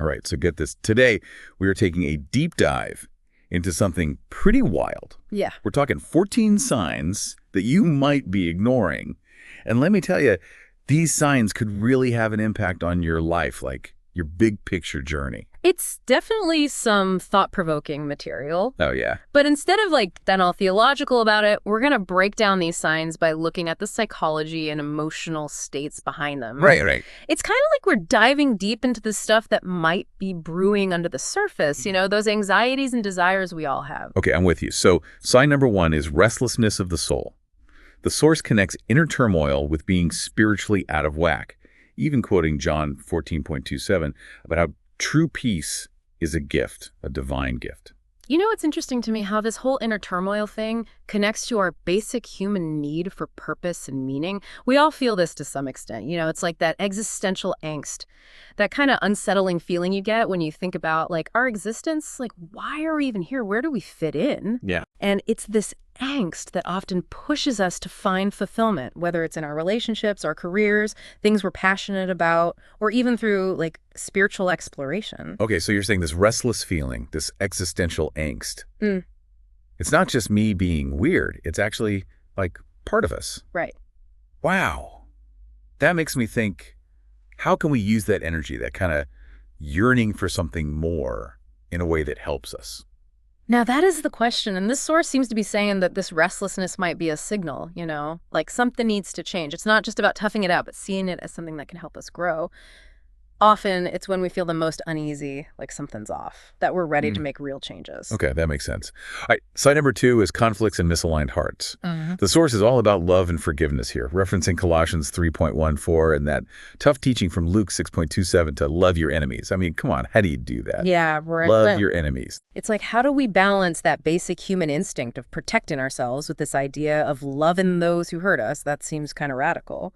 All right, so get this. Today, we are taking a deep dive into something pretty wild. Yeah. We're talking 14 signs that you might be ignoring. And let me tell you, these signs could really have an impact on your life, like your big picture journey. It's definitely some thought-provoking material. Oh, yeah. But instead of then all theological about it, we're going to break down these signs by looking at the psychology and emotional states behind them. Right. It's kind of like we're diving deep into the stuff that might be brewing under the surface, those anxieties and desires we all have. Okay, I'm with you. So sign number 1 is restlessness of the soul. The source connects inner turmoil with being spiritually out of whack, even quoting John 14.27 about how true peace is a gift, a divine gift. It's interesting to me how this whole inner turmoil thing connects to our basic human need for purpose and meaning. We all feel this to some extent. It's like that existential angst, that kind of unsettling feeling you get when you think about our existence. Why are we even here? Where do we fit in? Yeah. And it's this angst that often pushes us to find fulfillment, whether it's in our relationships, our careers, things we're passionate about, or even through spiritual exploration. Okay, so you're saying this restless feeling, this existential angst. It's not just me being weird. It's actually part of us. Right. Wow. That makes me think, how can we use that energy, that kind of yearning for something more in a way that helps us? Now, that is the question, and this source seems to be saying that this restlessness might be a signal, something needs to change. It's not just about toughing it out, but seeing it as something that can help us grow. Often, it's when we feel the most uneasy, like something's off, that we're ready to make real changes. Okay, that makes sense. All right, sign number 2 is conflicts and misaligned hearts. Mm-hmm. The source is all about love and forgiveness here, referencing Colossians 3.14 and that tough teaching from Luke 6.27 to love your enemies. I mean, come on, how do you do that? Yeah, right. Love your enemies. It's how do we balance that basic human instinct of protecting ourselves with this idea of loving those who hurt us? That seems kind of radical.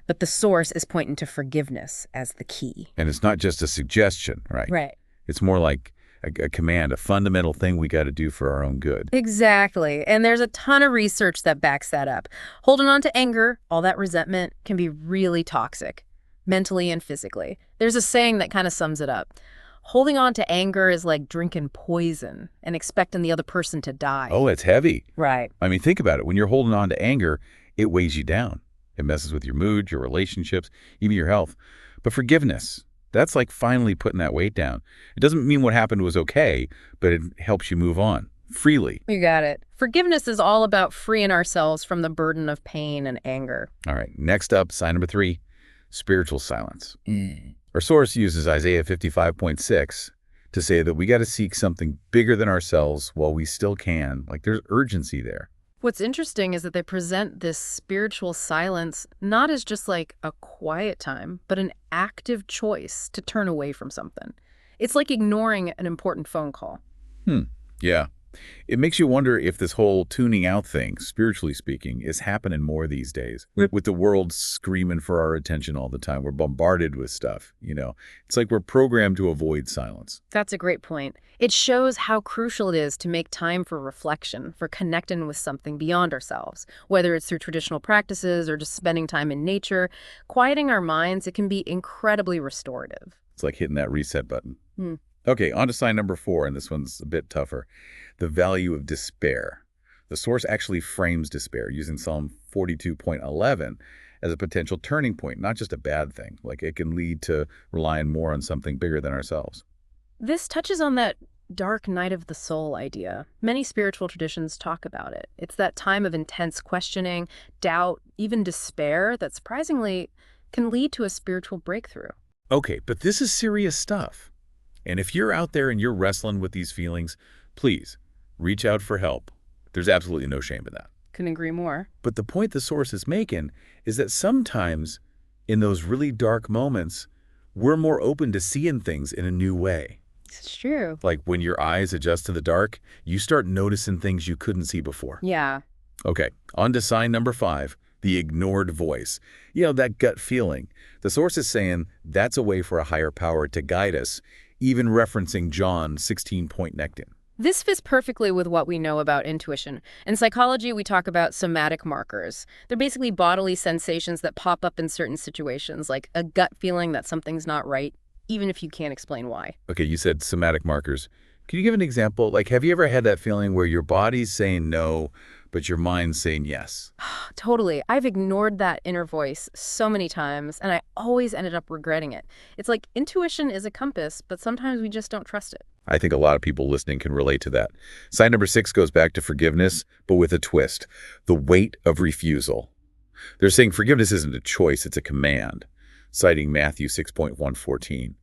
But the source is pointing to forgiveness as the key. And it's not just a suggestion, right? Right. It's more like a command, a fundamental thing we got to do for our own good. Exactly. And there's a ton of research that backs that up. Holding on to anger, all that resentment, can be really toxic, mentally and physically. There's a saying that kind of sums it up. Holding on to anger is like drinking poison and expecting the other person to die. Oh, it's heavy. Right. I mean, think about it. When you're holding on to anger, it weighs you down. It messes with your mood, your relationships, even your health. But forgiveness, that's like finally putting that weight down. It doesn't mean what happened was okay, but it helps you move on freely. You got it. Forgiveness is all about freeing ourselves from the burden of pain and anger. All right, next up, sign number 3, spiritual silence. Our source uses Isaiah 55.6 to say that we got to seek something bigger than ourselves while we still can. There's urgency there. What's interesting is that they present this spiritual silence not as just a quiet time, but an active choice to turn away from something. It's like ignoring an important phone call. Yeah. It makes you wonder if this whole tuning out thing, spiritually speaking, is happening more these days. With the world screaming for our attention all the time. We're bombarded with stuff, It's like we're programmed to avoid silence. That's a great point. It shows how crucial it is to make time for reflection, for connecting with something beyond ourselves. Whether it's through traditional practices or just spending time in nature, quieting our minds, it can be incredibly restorative. It's like hitting that reset button. Okay, on to sign number 4, and this one's a bit tougher. The value of despair. The source actually frames despair using Psalm 42.11 as a potential turning point, not just a bad thing. It can lead to relying more on something bigger than ourselves. This touches on that dark night of the soul idea. Many spiritual traditions talk about it. It's that time of intense questioning, doubt, even despair that surprisingly can lead to a spiritual breakthrough. Okay, but this is serious stuff. And if you're out there and you're wrestling with these feelings, please reach out for help. There's absolutely no shame in that. Couldn't agree more. But the point the source is making is that sometimes in those really dark moments, we're more open to seeing things in a new way. It's true. Like when your eyes adjust to the dark, you start noticing things you couldn't see before. Yeah. Okay, on to sign number 5, the ignored voice. That gut feeling. The source is saying that's a way for a higher power to guide us, even referencing John 16.19. This fits perfectly with what we know about intuition. In psychology, we talk about somatic markers. They're basically bodily sensations that pop up in certain situations, like a gut feeling that something's not right, even if you can't explain why. Okay, you said somatic markers. Can you give an example? Like, have you ever had that feeling where your body's saying no, but your mind's saying yes? Totally. I've ignored that inner voice so many times, and I always ended up regretting it. It's like intuition is a compass, but sometimes we just don't trust it. I think a lot of people listening can relate to that. Sign number 6 goes back to forgiveness, but with a twist. The weight of refusal. They're saying forgiveness isn't a choice, it's a command, citing Matthew 6.114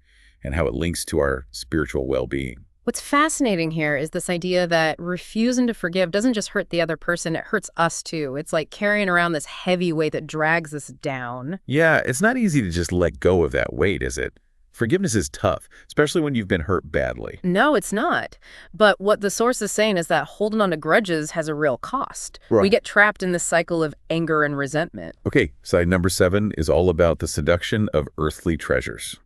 and how it links to our spiritual well-being. What's fascinating here is this idea that refusing to forgive doesn't just hurt the other person, it hurts us too. It's like carrying around this heavy weight that drags us down. Yeah, it's not easy to just let go of that weight, is it? Forgiveness is tough, especially when you've been hurt badly. No, it's not. But what the source is saying is that holding on to grudges has a real cost. Right. We get trapped in this cycle of anger and resentment. Okay, side number 7 is all about the seduction of earthly treasures.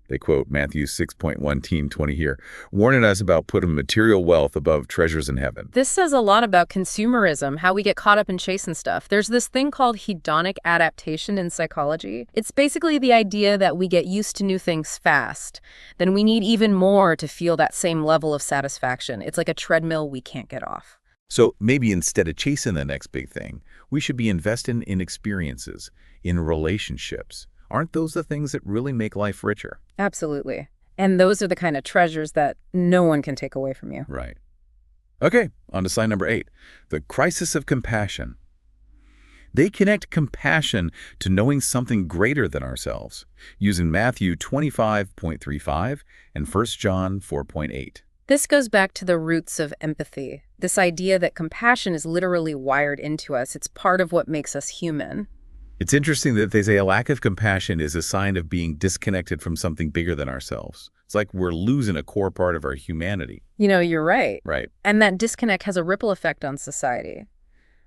They quote Matthew 6.1-20 here, warning us about putting material wealth above treasures in heaven. This says a lot about consumerism, how we get caught up in chasing stuff. There's this thing called hedonic adaptation in psychology. It's basically the idea that we get used to new things fast. Then we need even more to feel that same level of satisfaction. It's like a treadmill we can't get off. So maybe instead of chasing the next big thing, we should be investing in experiences, in relationships. Aren't those the things that really make life richer? Absolutely. And those are the kind of treasures that no one can take away from you. Right. Okay, on to sign number 8, the crisis of compassion. They connect compassion to knowing something greater than ourselves, using Matthew 25.35 and 1 John 4.8. This goes back to the roots of empathy, this idea that compassion is literally wired into us. It's part of what makes us human. It's interesting that they say a lack of compassion is a sign of being disconnected from something bigger than ourselves. It's like we're losing a core part of our humanity. You know, you're right. Right. And that disconnect has a ripple effect on society.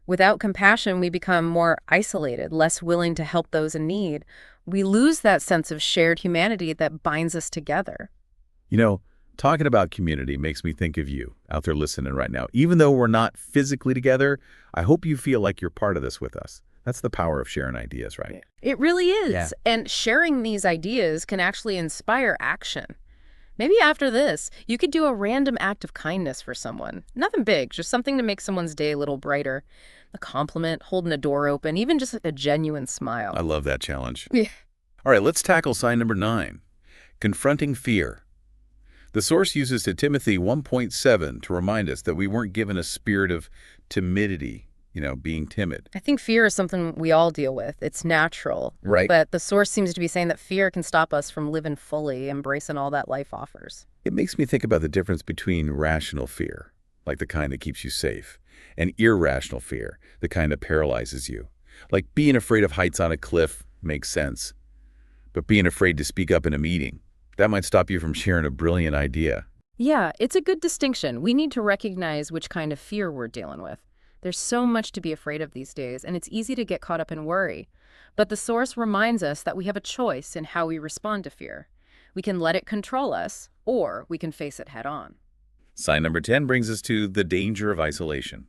Without compassion, we become more isolated, less willing to help those in need. We lose that sense of shared humanity that binds us together. You know, talking about community makes me think of you out there listening right now. Even though we're not physically together, I hope you feel like you're part of this with us. That's the power of sharing ideas, right? It really is. Yeah. And sharing these ideas can actually inspire action. Maybe after this, you could do a random act of kindness for someone. Nothing big, just something to make someone's day a little brighter. A compliment, holding a door open, even just a genuine smile. I love that challenge. Yeah. All right, let's tackle sign number 9, confronting fear. The source uses to Timothy 1.7 to remind us that we weren't given a spirit of timidity, being timid. I think fear is something we all deal with. It's natural. Right. But the source seems to be saying that fear can stop us from living fully, embracing all that life offers. It makes me think about the difference between rational fear, like the kind that keeps you safe, and irrational fear, the kind that paralyzes you. Like being afraid of heights on a cliff makes sense, but being afraid to speak up in a meeting, that might stop you from sharing a brilliant idea. Yeah, it's a good distinction. We need to recognize which kind of fear we're dealing with. There's so much to be afraid of these days, and it's easy to get caught up in worry. But the source reminds us that we have a choice in how we respond to fear. We can let it control us, or we can face it head on. Sign number 10 brings us to the danger of isolation.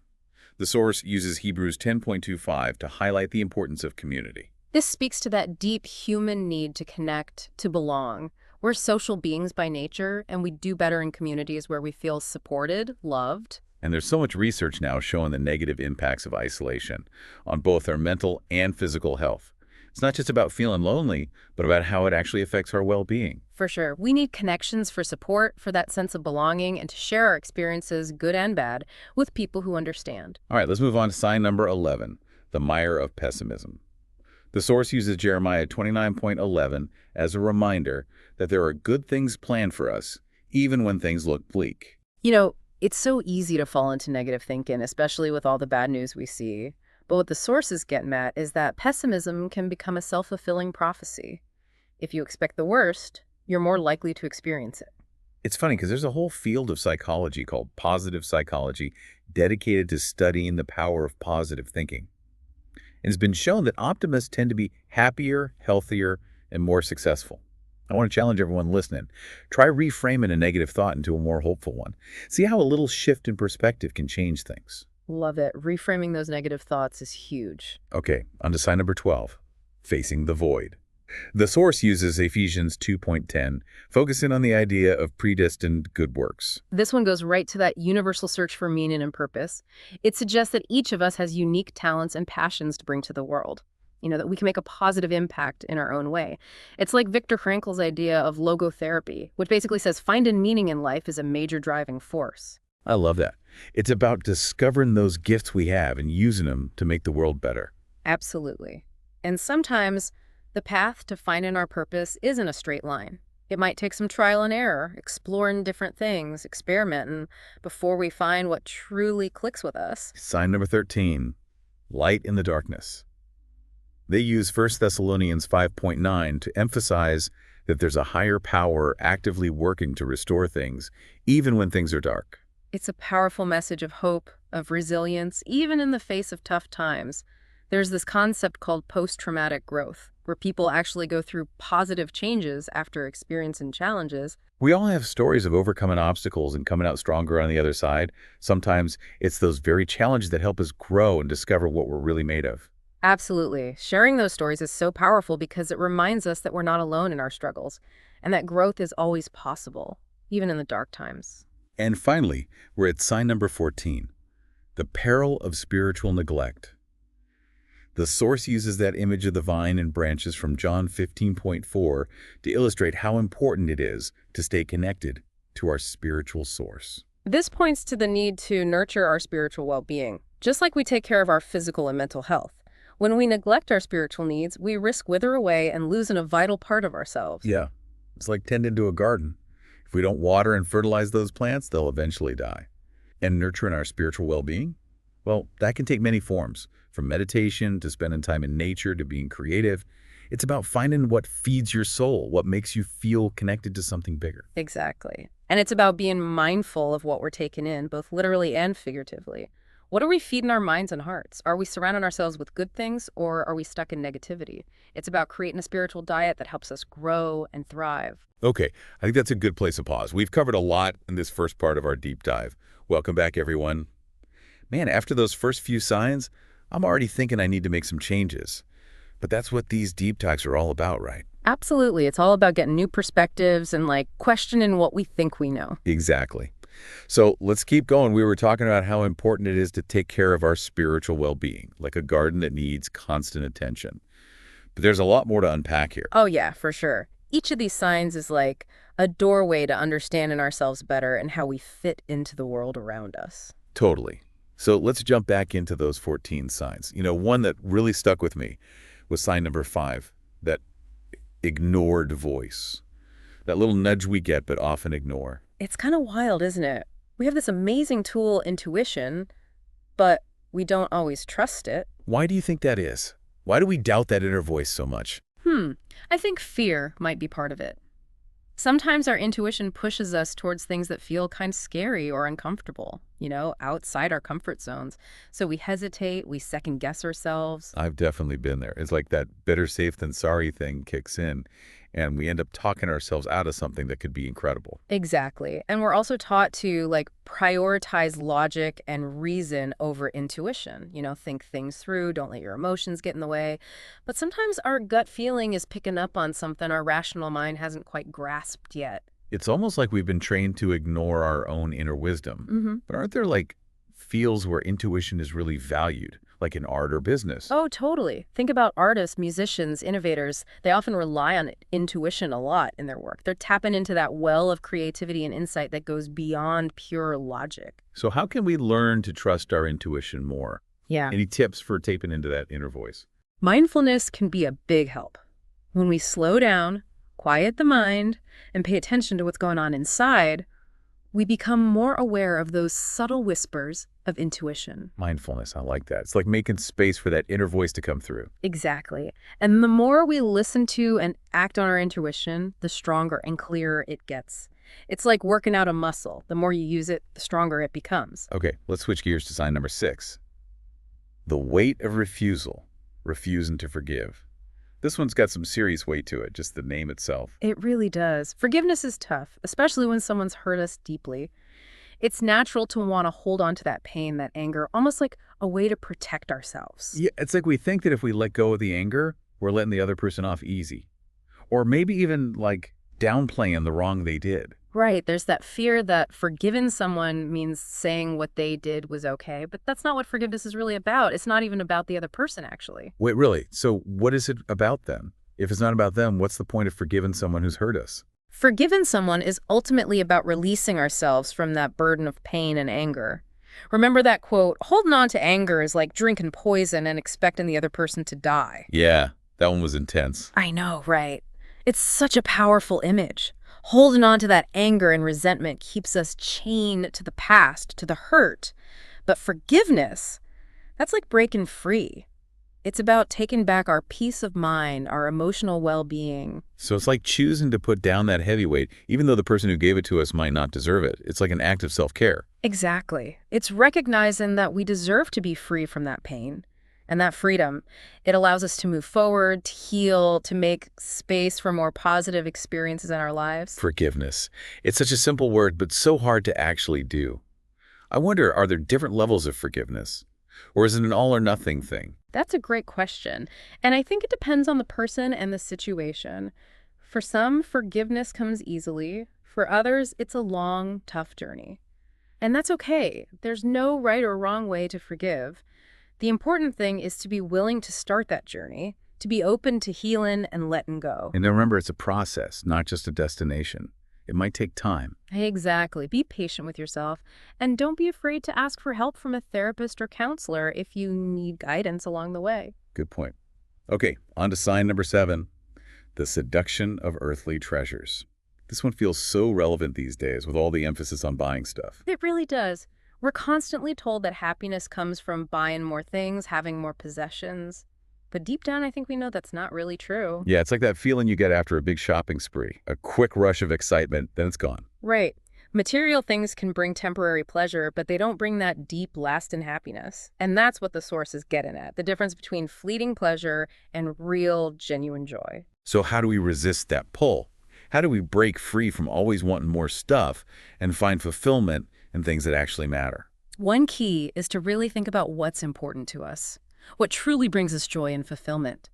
The source uses Hebrews 10.25 to highlight the importance of community. This speaks to that deep human need to connect, to belong. We're social beings by nature, and we do better in communities where we feel supported, loved. And there's so much research now showing the negative impacts of isolation on both our mental and physical health. It's not just about feeling lonely, but about how it actually affects our well-being. For sure. We need connections for support, for that sense of belonging, and to share our experiences, good and bad, with people who understand. All right, let's move on to sign number 11, the mire of pessimism. The source uses Jeremiah 29.11 as a reminder that there are good things planned for us, even when things look bleak. You know, it's so easy to fall into negative thinking, especially with all the bad news we see. But what the source is getting at is that pessimism can become a self-fulfilling prophecy. If you expect the worst, you're more likely to experience it. It's funny because there's a whole field of psychology called positive psychology dedicated to studying the power of positive thinking. And it's been shown that optimists tend to be happier, healthier, and more successful. I want to challenge everyone listening. Try reframing a negative thought into a more hopeful one. See how a little shift in perspective can change things. Love it. Reframing those negative thoughts is huge. Okay, on to sign number 12, facing the void. The source uses Ephesians 2.10, focusing on the idea of predestined good works. This one goes right to that universal search for meaning and purpose. It suggests that each of us has unique talents and passions to bring to the world. That we can make a positive impact in our own way. It's like Viktor Frankl's idea of logotherapy, which basically says finding meaning in life is a major driving force. I love that. It's about discovering those gifts we have and using them to make the world better. Absolutely. And sometimes the path to finding our purpose isn't a straight line. It might take some trial and error, exploring different things, experimenting, before we find what truly clicks with us. Sign number 13, light in the darkness. They use 1 Thessalonians 5.9 to emphasize that there's a higher power actively working to restore things, even when things are dark. It's a powerful message of hope, of resilience, even in the face of tough times. There's this concept called post-traumatic growth, where people actually go through positive changes after experiencing challenges. We all have stories of overcoming obstacles and coming out stronger on the other side. Sometimes it's those very challenges that help us grow and discover what we're really made of. Absolutely. Sharing those stories is so powerful because it reminds us that we're not alone in our struggles and that growth is always possible, even in the dark times. And finally, we're at sign number 14, the peril of spiritual neglect. The source uses that image of the vine and branches from John 15.4 to illustrate how important it is to stay connected to our spiritual source. This points to the need to nurture our spiritual well-being, just like we take care of our physical and mental health. When we neglect our spiritual needs, we risk wither away and losing a vital part of ourselves. Yeah, it's like tending to a garden. If we don't water and fertilize those plants, they'll eventually die. And nurturing our spiritual well-being? Well, that can take many forms, from meditation to spending time in nature to being creative. It's about finding what feeds your soul, what makes you feel connected to something bigger. Exactly. And it's about being mindful of what we're taking in, both literally and figuratively. What are we feeding our minds and hearts? Are we surrounding ourselves with good things, or are we stuck in negativity? It's about creating a spiritual diet that helps us grow and thrive. Okay, I think that's a good place to pause. We've covered a lot in this first part of our deep dive. Welcome back, everyone. Man, after those first few signs, I'm already thinking I need to make some changes. But that's what these deep dives are all about, right? Absolutely. It's all about getting new perspectives and questioning what we think we know. Exactly. So let's keep going. We were talking about how important it is to take care of our spiritual well-being, like a garden that needs constant attention. But there's a lot more to unpack here. Oh, yeah, for sure. Each of these signs is like a doorway to understanding ourselves better and how we fit into the world around us. Totally. So let's jump back into those 14 signs. One that really stuck with me was sign number 5, that ignored voice. That little nudge we get but often ignore. It's kind of wild, isn't it? We have this amazing tool, intuition, but we don't always trust it. Why do you think that is? Why do we doubt that inner voice so much? I think fear might be part of it. Sometimes our intuition pushes us towards things that feel kind of scary or uncomfortable, outside our comfort zones. So we hesitate, we second guess ourselves. I've definitely been there. It's like that better safe than sorry thing kicks in, and we end up talking ourselves out of something that could be incredible. Exactly. And we're also taught to prioritize logic and reason over intuition. Think things through, don't let your emotions get in the way. But sometimes our gut feeling is picking up on something our rational mind hasn't quite grasped yet. It's almost like we've been trained to ignore our own inner wisdom. But aren't there fields where intuition is really valued, like in art or business? Oh, totally. Think about artists, musicians, innovators. They often rely on intuition a lot in their work. They're tapping into that well of creativity and insight that goes beyond pure logic. So how can we learn to trust our intuition more? Yeah. Any tips for tapping into that inner voice? Mindfulness can be a big help. When we slow down, quiet the mind, and pay attention to what's going on inside, we become more aware of those subtle whispers of intuition. Mindfulness, I like that. It's like making space for that inner voice to come through. Exactly. And the more we listen to and act on our intuition, the stronger and clearer it gets. It's like working out a muscle. The more you use it, the stronger it becomes. Okay, let's switch gears to sign number 6. The weight of refusal, refusing to forgive. This one's got some serious weight to it, just the name itself. It really does. Forgiveness is tough, especially when someone's hurt us deeply. It's natural to want to hold on to that pain, that anger, almost like a way to protect ourselves. Yeah, it's like we think that if we let go of the anger, we're letting the other person off easy. Or maybe even, like, downplaying the wrong they did. Right, there's that fear that forgiving someone means saying what they did was okay, but that's not what forgiveness is really about. It's not even about the other person, actually. Wait, really? So what is it about then? If it's not about them, what's the point of forgiving someone who's hurt us? Forgiving someone is ultimately about releasing ourselves from that burden of pain and anger. Remember that quote, holding on to anger is like drinking poison and expecting the other person to die. Yeah, that one was intense. I know, right? It's such a powerful image. Holding on to that anger and resentment keeps us chained to the past, to the hurt. But forgiveness, that's like breaking free. It's about taking back our peace of mind, our emotional well-being. So it's like choosing to put down that heavyweight, even though the person who gave it to us might not deserve it. It's like an act of self-care. Exactly. It's recognizing that we deserve to be free from that pain. And that freedom, it allows us to move forward, to heal, to make space for more positive experiences in our lives. Forgiveness. It's such a simple word, but so hard to actually do. I wonder, are there different levels of forgiveness? Or is it an all-or-nothing thing? That's a great question. And I think it depends on the person and the situation. For some, forgiveness comes easily. For others, it's a long, tough journey. And that's okay. There's no right or wrong way to forgive. The important thing is to be willing to start that journey, to be open to healing and letting go. And remember, it's a process, not just a destination. It might take time. Exactly. Be patient with yourself, and don't be afraid to ask for help from a therapist or counselor if you need guidance along the way. Good point. Okay, on to sign number 7, the seduction of earthly treasures. This one feels so relevant these days with all the emphasis on buying stuff. It really does. We're constantly told that happiness comes from buying more things, having more possessions. But deep down, I think we know that's not really true. Yeah, it's like that feeling you get after a big shopping spree. A quick rush of excitement, then it's gone. Right. Material things can bring temporary pleasure, but they don't bring that deep, lasting happiness. And that's what the source is getting at, the difference between fleeting pleasure and real, genuine joy. So how do we resist that pull? How do we break free from always wanting more stuff and find fulfillment in things that actually matter? One key is to really think about what's important to us. What truly brings us joy and fulfillment?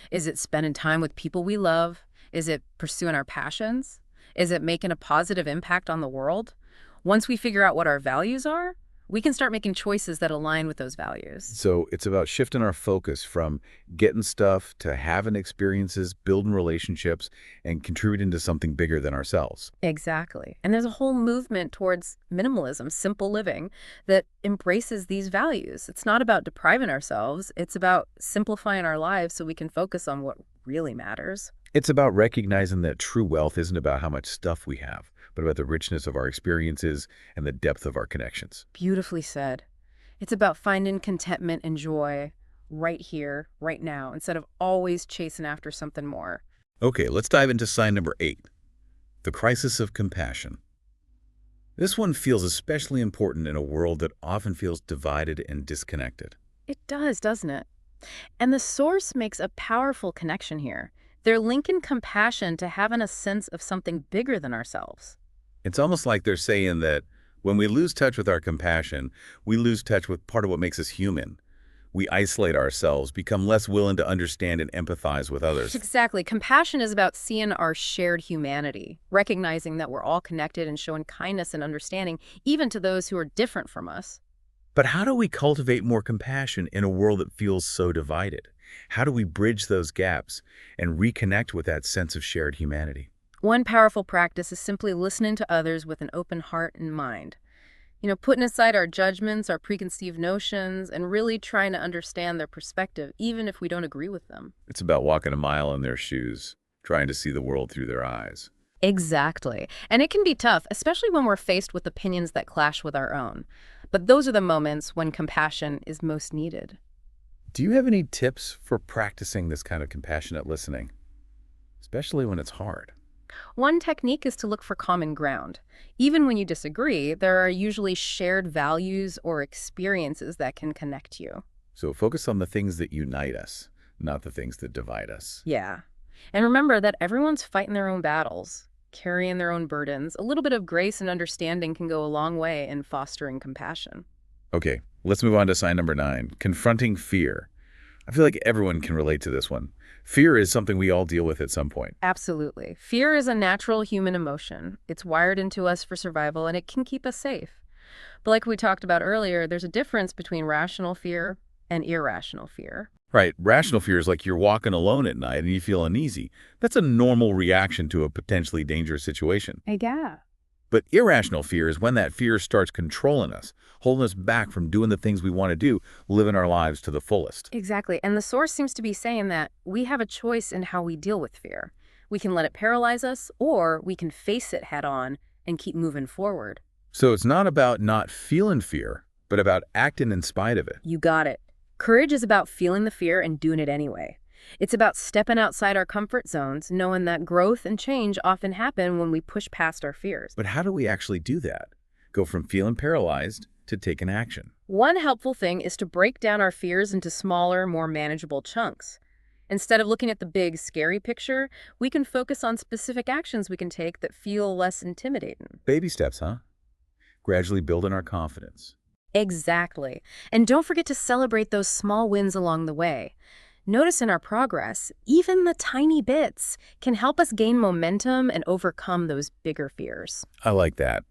Is it spending time with people we love? Is it pursuing our passions? Is it making a positive impact on the world? Once we figure out what our values are, we can start making choices that align with those values. So it's about shifting our focus from getting stuff to having experiences, building relationships, and contributing to something bigger than ourselves. Exactly. And there's a whole movement towards minimalism, simple living, that embraces these values. It's not about depriving ourselves. It's about simplifying our lives so we can focus on what really matters. It's about recognizing that true wealth isn't about how much stuff we have, but about the richness of our experiences and the depth of our connections. Beautifully said. It's about finding contentment and joy right here, right now, instead of always chasing after something more. Okay, let's dive into sign number 8, the crisis of compassion. This one feels especially important in a world that often feels divided and disconnected. It does, doesn't it? And the source makes a powerful connection here. They're linking compassion to having a sense of something bigger than ourselves. It's almost like they're saying that when we lose touch with our compassion, we lose touch with part of what makes us human. We isolate ourselves, become less willing to understand and empathize with others. Exactly. Compassion is about seeing our shared humanity, recognizing that we're all connected and showing kindness and understanding, even to those who are different from us. But how do we cultivate more compassion in a world that feels so divided? How do we bridge those gaps and reconnect with that sense of shared humanity? One powerful practice is simply listening to others with an open heart and mind. Putting aside our judgments, our preconceived notions, and really trying to understand their perspective, even if we don't agree with them. It's about walking a mile in their shoes, trying to see the world through their eyes. Exactly. And it can be tough, especially when we're faced with opinions that clash with our own. But those are the moments when compassion is most needed. Do you have any tips for practicing this kind of compassionate listening, especially when it's hard? One technique is to look for common ground. Even when you disagree, there are usually shared values or experiences that can connect you. So focus on the things that unite us, not the things that divide us. Yeah. And remember that everyone's fighting their own battles, carrying their own burdens. A little bit of grace and understanding can go a long way in fostering compassion. Okay, let's move on to sign number 9, confronting fear. I feel like everyone can relate to this one. Fear is something we all deal with at some point. Absolutely. Fear is a natural human emotion. It's wired into us for survival, and it can keep us safe. But like we talked about earlier, there's a difference between rational fear and irrational fear. Right, rational fear is like you're walking alone at night and you feel uneasy. That's a normal reaction to a potentially dangerous situation. Yeah. But irrational fear is when that fear starts controlling us, holding us back from doing the things we want to do, living our lives to the fullest. Exactly. And the source seems to be saying that we have a choice in how we deal with fear. We can let it paralyze us, or we can face it head on and keep moving forward. So it's not about not feeling fear, but about acting in spite of it. You got it. Courage is about feeling the fear and doing it anyway. It's about stepping outside our comfort zones, knowing that growth and change often happen when we push past our fears. But how do we actually do that? Go from feeling paralyzed to taking action. One helpful thing is to break down our fears into smaller, more manageable chunks. Instead of looking at the big, scary picture, we can focus on specific actions we can take that feel less intimidating. Baby steps, huh? Gradually building our confidence. Exactly. And don't forget to celebrate those small wins along the way. Notice in our progress, even the tiny bits can help us gain momentum and overcome those bigger fears. I like that.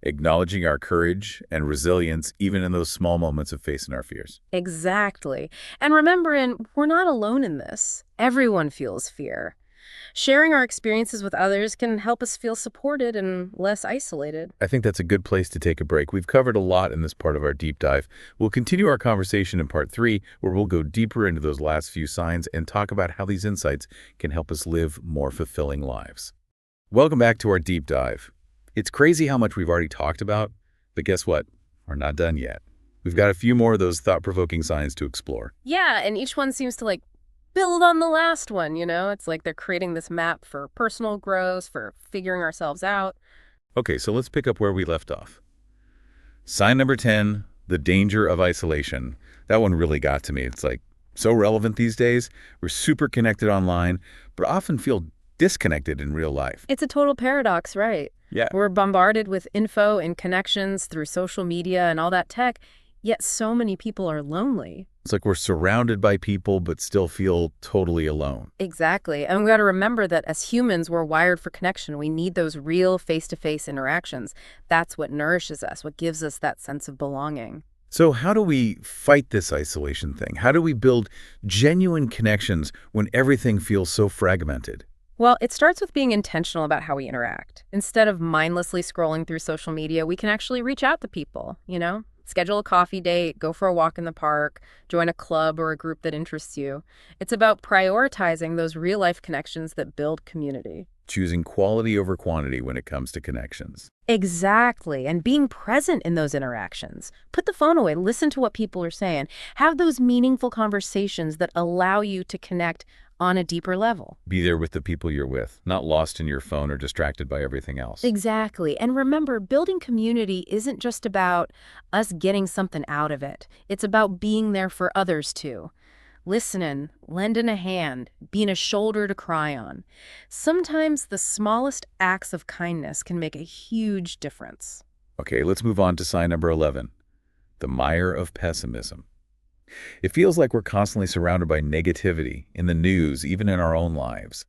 Acknowledging our courage and resilience even in those small moments of facing our fears. Exactly. And remembering, we're not alone in this. Everyone feels fear. Sharing our experiences with others can help us feel supported and less isolated. I think that's a good place to take a break. We've covered a lot in this part of our deep dive. We'll continue our conversation in part 3, where we'll go deeper into those last few signs and talk about how these insights can help us live more fulfilling lives. Welcome back to our deep dive. It's crazy how much we've already talked about, but guess what? We're not done yet. We've got a few more of those thought-provoking signs to explore. Yeah, and each one seems to build on the last one, you know? It's like they're creating this map for personal growth, for figuring ourselves out. Okay, so let's pick up where we left off. Sign number 10, the danger of isolation. That one really got to me. It's so relevant these days. We're super connected online, but often feel disconnected in real life. It's a total paradox, right? Yeah. We're bombarded with info and connections through social media and all that tech, yet so many people are lonely. It's like we're surrounded by people, but still feel totally alone. Exactly. And we got to remember that as humans, we're wired for connection. We need those real face-to-face interactions. That's what nourishes us, what gives us that sense of belonging. So how do we fight this isolation thing? How do we build genuine connections when everything feels so fragmented? Well, it starts with being intentional about how we interact. Instead of mindlessly scrolling through social media, we can actually reach out to people, you know? Schedule a coffee date, go for a walk in the park, join a club or a group that interests you. It's about prioritizing those real-life connections that build community. Choosing quality over quantity when it comes to connections. Exactly, and being present in those interactions. Put the phone away, listen to what people are saying. Have those meaningful conversations that allow you to connect on a deeper level. Be there with the people you're with, not lost in your phone or distracted by everything else. Exactly. And remember, building community isn't just about us getting something out of it. It's about being there for others too. Listening, lending a hand, being a shoulder to cry on. Sometimes the smallest acts of kindness can make a huge difference. Okay, let's move on to sign number 11, the mire of pessimism. It feels like we're constantly surrounded by negativity in the news, even in our own lives.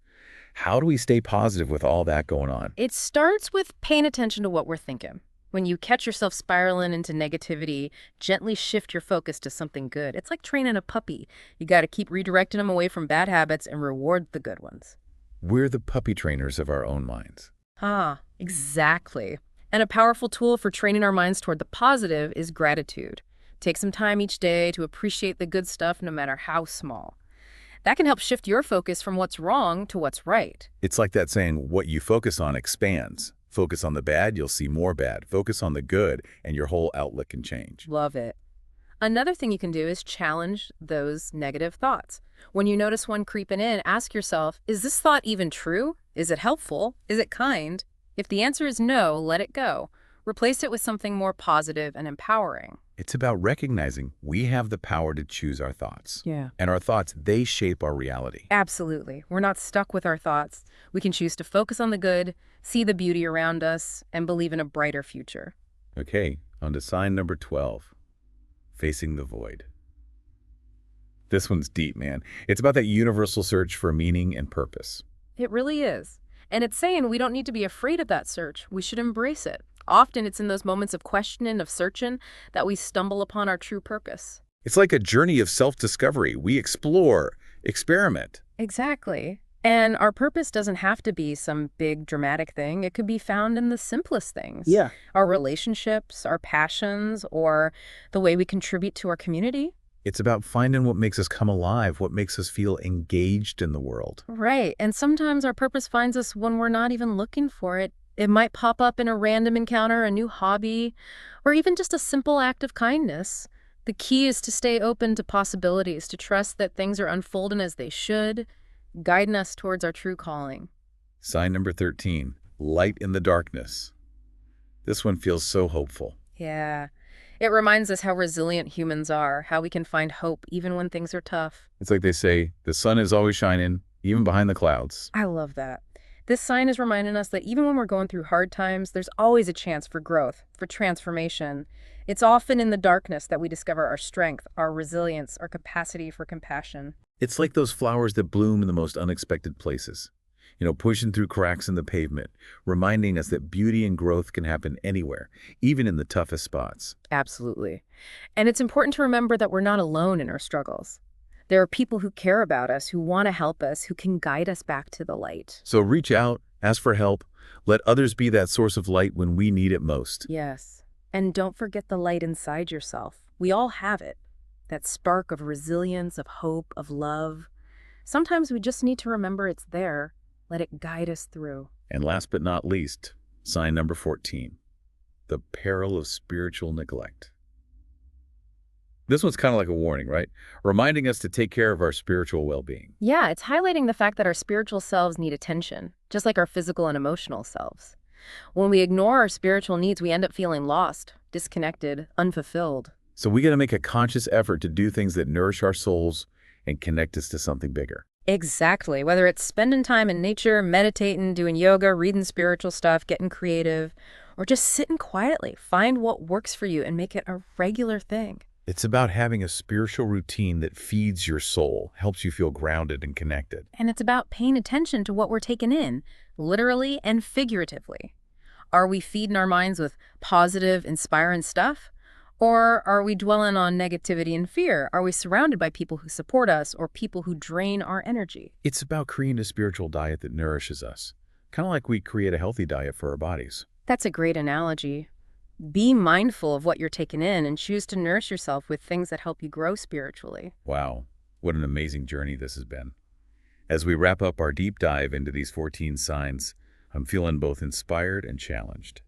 How do we stay positive with all that going on? It starts with paying attention to what we're thinking. When you catch yourself spiraling into negativity, gently shift your focus to something good. It's like training a puppy. You got to keep redirecting them away from bad habits and reward the good ones. We're the puppy trainers of our own minds. Exactly. And a powerful tool for training our minds toward the positive is gratitude. Take some time each day to appreciate the good stuff, no matter how small. That can help shift your focus from what's wrong to what's right. It's like that saying, what you focus on expands. Focus on the bad, you'll see more bad. Focus on the good, and your whole outlook can change. Love it. Another thing you can do is challenge those negative thoughts. When you notice one creeping in, ask yourself, is this thought even true? Is it helpful? Is it kind? If the answer is no, let it go. Replace it with something more positive and empowering. It's about recognizing we have the power to choose our thoughts. Yeah. And our thoughts, they shape our reality. Absolutely. We're not stuck with our thoughts. We can choose to focus on the good, see the beauty around us, and believe in a brighter future. Okay, on to sign number 12, facing the void. This one's deep, man. It's about that universal search for meaning and purpose. It really is. And it's saying we don't need to be afraid of that search. We should embrace it. Often it's in those moments of questioning, of searching, that we stumble upon our true purpose. It's like a journey of self-discovery. We explore, experiment. Exactly. And our purpose doesn't have to be some big dramatic thing. It could be found in the simplest things. Yeah. Our relationships, our passions, or the way we contribute to our community. It's about finding what makes us come alive, what makes us feel engaged in the world. Right. And sometimes our purpose finds us when we're not even looking for it. It might pop up in a random encounter, a new hobby, or even just a simple act of kindness. The key is to stay open to possibilities, to trust that things are unfolding as they should, guiding us towards our true calling. Sign number 13, light in the darkness. This one feels so hopeful. Yeah. It reminds us how resilient humans are, how we can find hope even when things are tough. It's like they say, the sun is always shining, even behind the clouds. I love that. This sign is reminding us that even when we're going through hard times, there's always a chance for growth, for transformation. It's often in the darkness that we discover our strength, our resilience, our capacity for compassion. It's like those flowers that bloom in the most unexpected places. Pushing through cracks in the pavement, reminding us that beauty and growth can happen anywhere, even in the toughest spots. Absolutely. And it's important to remember that we're not alone in our struggles. There are people who care about us, who want to help us, who can guide us back to the light. So reach out, ask for help, let others be that source of light when we need it most. Yes. And don't forget the light inside yourself. We all have it. That spark of resilience, of hope, of love. Sometimes we just need to remember it's there. Let it guide us through. And last but not least, sign number 14, the peril of spiritual neglect. This one's kind of like a warning, right? Reminding us to take care of our spiritual well-being. Yeah, it's highlighting the fact that our spiritual selves need attention, just like our physical and emotional selves. When we ignore our spiritual needs, we end up feeling lost, disconnected, unfulfilled. So we got to make a conscious effort to do things that nourish our souls and connect us to something bigger. Exactly. Whether it's spending time in nature, meditating, doing yoga, reading spiritual stuff, getting creative, or just sitting quietly, find what works for you and make it a regular thing. It's about having a spiritual routine that feeds your soul, helps you feel grounded and connected. And it's about paying attention to what we're taking in, literally and figuratively. Are we feeding our minds with positive, inspiring stuff? Or are we dwelling on negativity and fear? Are we surrounded by people who support us or people who drain our energy? It's about creating a spiritual diet that nourishes us, kind of like we create a healthy diet for our bodies. That's a great analogy. Be mindful of what you're taking in and choose to nourish yourself with things that help you grow spiritually. Wow, what an amazing journey this has been. As we wrap up our deep dive into these 14 signs, I'm feeling both inspired and challenged.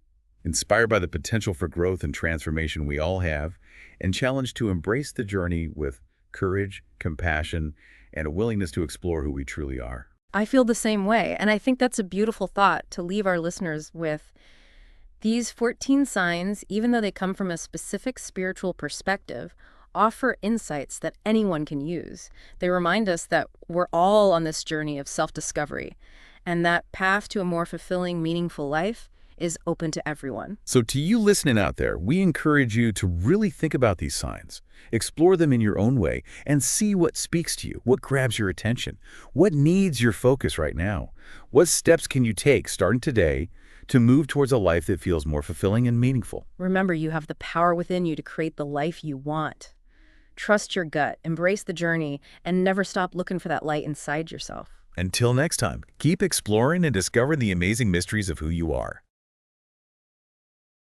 Inspired by the potential for growth and transformation we all have, and challenged to embrace the journey with courage, compassion, and a willingness to explore who we truly are. I feel the same way, and I think that's a beautiful thought to leave our listeners with. These 14 signs, even though they come from a specific spiritual perspective, offer insights that anyone can use. They remind us that we're all on this journey of self-discovery, and that path to a more fulfilling, meaningful life is open to everyone. So to you listening out there, we encourage you to really think about these signs, explore them in your own way, and see what speaks to you, what grabs your attention, what needs your focus right now. What steps can you take starting today to move towards a life that feels more fulfilling and meaningful? Remember, you have the power within you to create the life you want. Trust your gut, embrace the journey, and never stop looking for that light inside yourself. Until next time, keep exploring and discover the amazing mysteries of who you are.